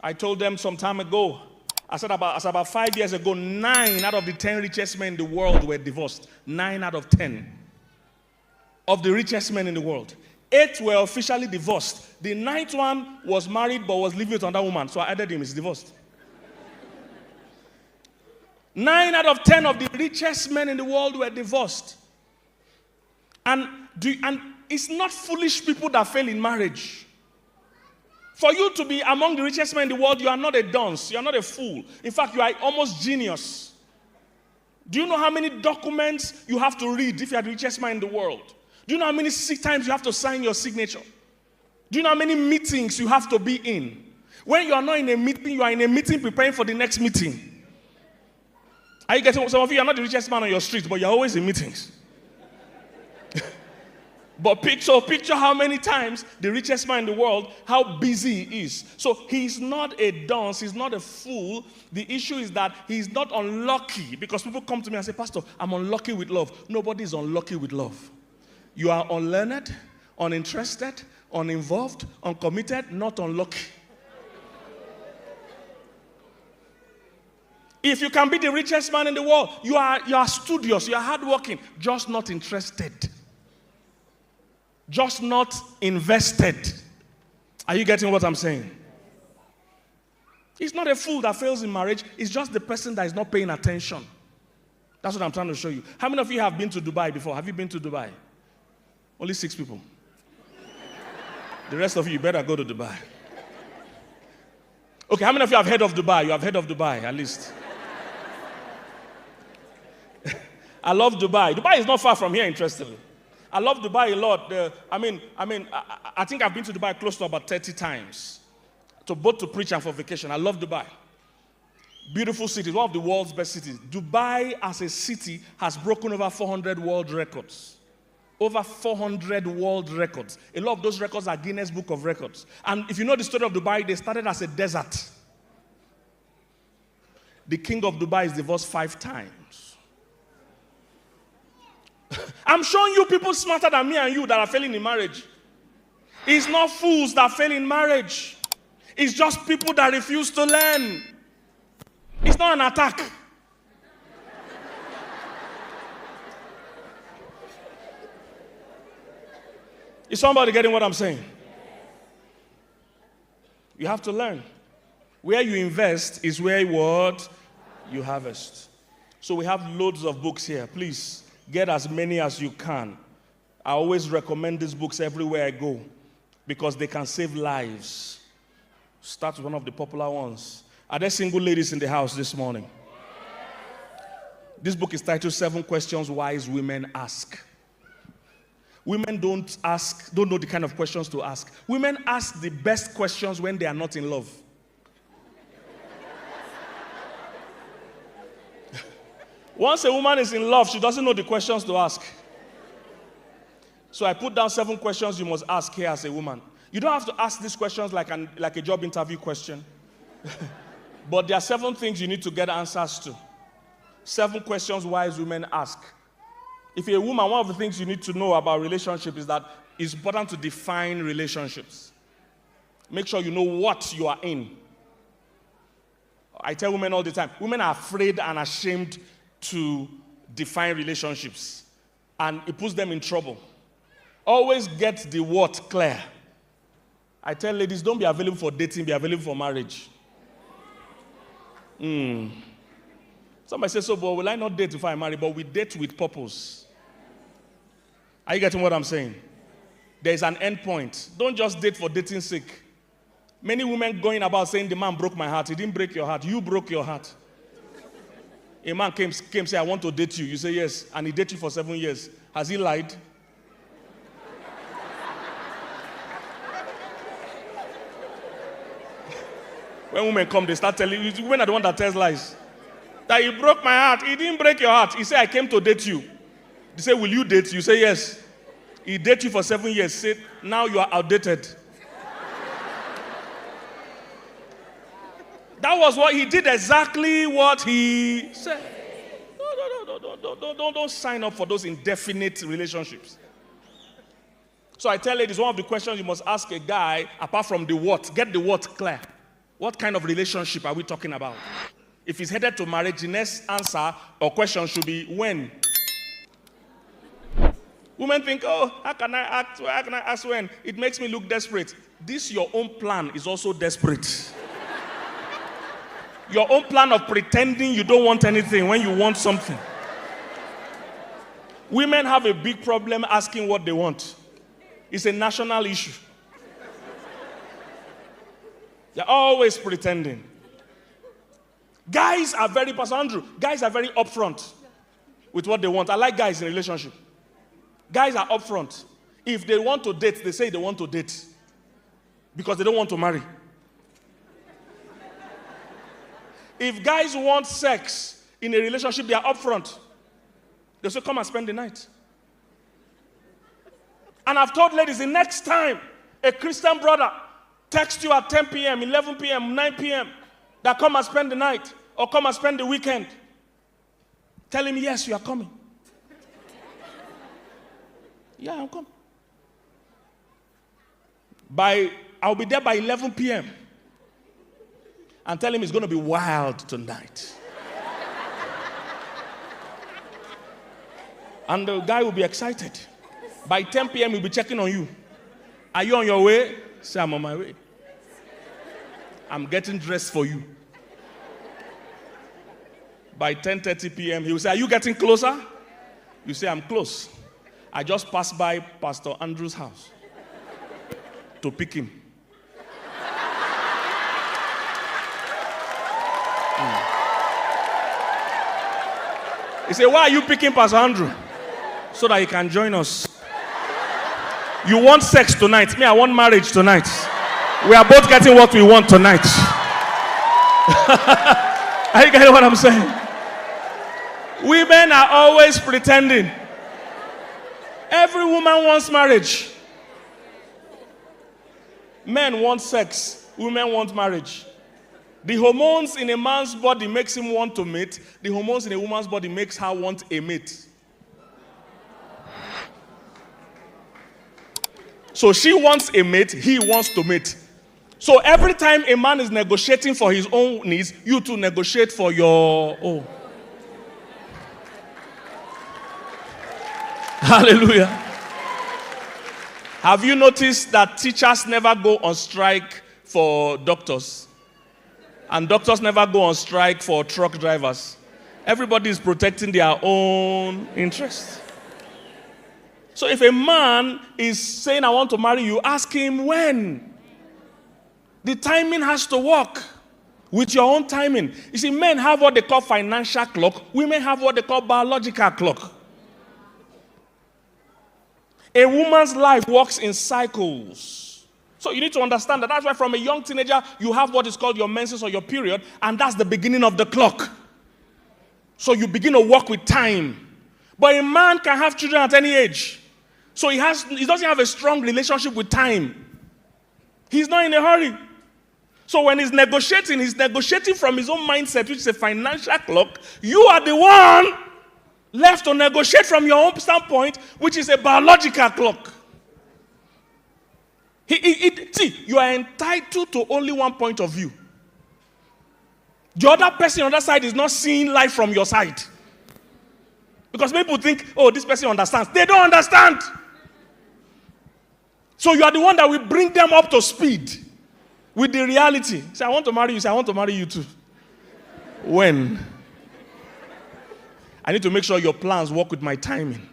I told them some time ago, I said about 5 years ago, 9 out of the 10 richest men in the world were divorced. 9 out of 10 of the richest men in the world. 8 were officially divorced. The 9th one was married but was living with another woman. So I added him, he's divorced. 9 out of 10 of the richest men in the world were divorced. And it's not foolish people that fail in marriage. For you to be among the richest men in the world, you are not a dunce. You are not a fool. In fact, you are almost genius. Do you know how many documents you have to read if you are the richest man in the world? Do you know how many times you have to sign your signature? Do you know how many meetings you have to be in? When you are not in a meeting, you are in a meeting preparing for the next meeting. Are you getting? Some of you are not the richest man on your street, but you're always in meetings. But picture how many times the richest man in the world, how busy he is. So he's not a dunce, he's not a fool. The issue is that he's not unlucky, because people come to me and say, Pastor, I'm unlucky with love. Nobody is unlucky with love. You are unlearned, uninterested, uninvolved, uncommitted, not unlucky. If you can be the richest man in the world, you are studious, you are hardworking, just not interested. Just not invested. Are you getting what I'm saying? It's not a fool that fails in marriage. It's just the person that is not paying attention. That's what I'm trying to show you. How many of you have been to Dubai before? Have you been to Dubai? Only 6 people. The rest of you better go to Dubai. Okay, how many of you have heard of Dubai? You have heard of Dubai, at least. I love Dubai. Dubai is not far from here, interestingly. I love Dubai a lot. I think I've been to Dubai close to about 30 times. Both to preach and for vacation. I love Dubai. Beautiful city, one of the world's best cities. Dubai as a city has broken over 400 world records. Over 400 world records. A lot of those records are Guinness Book of Records. And if you know the story of Dubai, they started as a desert. The king of Dubai is divorced 5 times. I'm showing you people smarter than me and you that are failing in marriage. It's not fools that fail in marriage. It's just people that refuse to learn. It's not an attack. Is somebody getting what I'm saying? You have to learn. Where you invest is where what you harvest. So we have loads of books here. Please get as many as you can. I always recommend these books everywhere I go because they can save lives. Start with one of the popular ones. Are there single ladies in the house this morning? This book is titled 7 Questions Wise Women Ask. Women don't know the kind of questions to ask. Women ask the best questions when they are not in love. Once a woman is in love, she doesn't know the questions to ask. So I put down 7 questions you must ask here as a woman. You don't have to ask these questions like a job interview question. But there are 7 things you need to get answers to. 7 questions wise women ask. If you're a woman, one of the things you need to know about relationships is that it's important to define relationships. Make sure you know what you are in. I tell women all the time, women are afraid and ashamed to define relationships. And it puts them in trouble. Always get the what clear. I tell ladies, don't be available for dating, be available for marriage. Somebody says, so, but will I not date if I marry? But we date with purpose. Are you getting what I'm saying? There is an end point. Don't just date for dating's sake. Many women going about saying, the man broke my heart. He didn't break your heart. You broke your heart. A man came say, I want to date you. You say yes. And he dated you for 7 years. Has he lied? When women come, they start telling you, women are the one that tells lies. That he broke my heart. He didn't break your heart. He said, I came to date you. They say, will you date? You say, yes. He dated you for 7 years. Said, now you are outdated. That was what he did, exactly what he said. Don't sign up for those indefinite relationships. So I tell ladies, one of the questions you must ask a guy, apart from the what, get the what clear. What kind of relationship are we talking about? If it's headed to marriage, the next answer or question should be when. Women think, oh, how can I ask when? It makes me look desperate. This your own plan is also desperate. Your own plan of pretending you don't want anything when you want something. Women have a big problem asking what they want. It's a national issue. They're always pretending. Guys are very, Pastor Andrew, guys are very upfront with what they want. I like guys in a relationship. Guys are upfront. If they want to date, they say they want to date because they don't want to marry. If guys want sex in a relationship, they are upfront. They say, come and spend the night. And I've told ladies, the next time a Christian brother texts you at 10 p.m., 11 p.m., 9 p.m., that come and spend the night or come and spend the weekend, tell him, yes, you are coming. Yeah, I'm coming. I'll be there by 11 p.m. and tell him it's going to be wild tonight. And the guy will be excited. By 10 p.m., he'll be checking on you. Are you on your way? Say, I'm on my way. I'm getting dressed for you. By 10:30 p.m., he will say, are you getting closer? You say, I'm close. I just passed by Pastor Andrew's house to pick him. He said, why are you picking Pastor Andrew? So that he can join us. You want sex tonight. Me, I want marriage tonight. We are both getting what we want tonight. Are you getting what I'm saying? Women are always pretending. Every woman wants marriage. Men want sex. Women want marriage. The hormones in a man's body makes him want to mate. The hormones in a woman's body makes her want a mate. So she wants a mate, he wants to mate. So every time a man is negotiating for his own needs, you two negotiate for your own. Hallelujah. Have you noticed that teachers never go on strike for doctors? And doctors never go on strike for truck drivers. Everybody is protecting their own interests. So if a man is saying, I want to marry you, ask him when. The timing has to work with your own timing. You see, men have what they call financial clock. Women have what they call biological clock. A woman's life works in cycles. So you need to understand that. That's why from a young teenager, you have what is called your menses or your period, and that's the beginning of the clock. So you begin to work with time. But a man can have children at any age. So he doesn't have a strong relationship with time. He's not in a hurry. So when he's negotiating from his own mindset, which is a financial clock. You are the one left to negotiate from your own standpoint, which is a biological clock. See, you are entitled to only one point of view. The other person on that side is not seeing life from your side. Because people think, oh, this person understands. They don't understand. So you are the one that will bring them up to speed with the reality. Say, I want to marry you. Say, I want to marry you too. When? I need to make sure your plans work with my timing.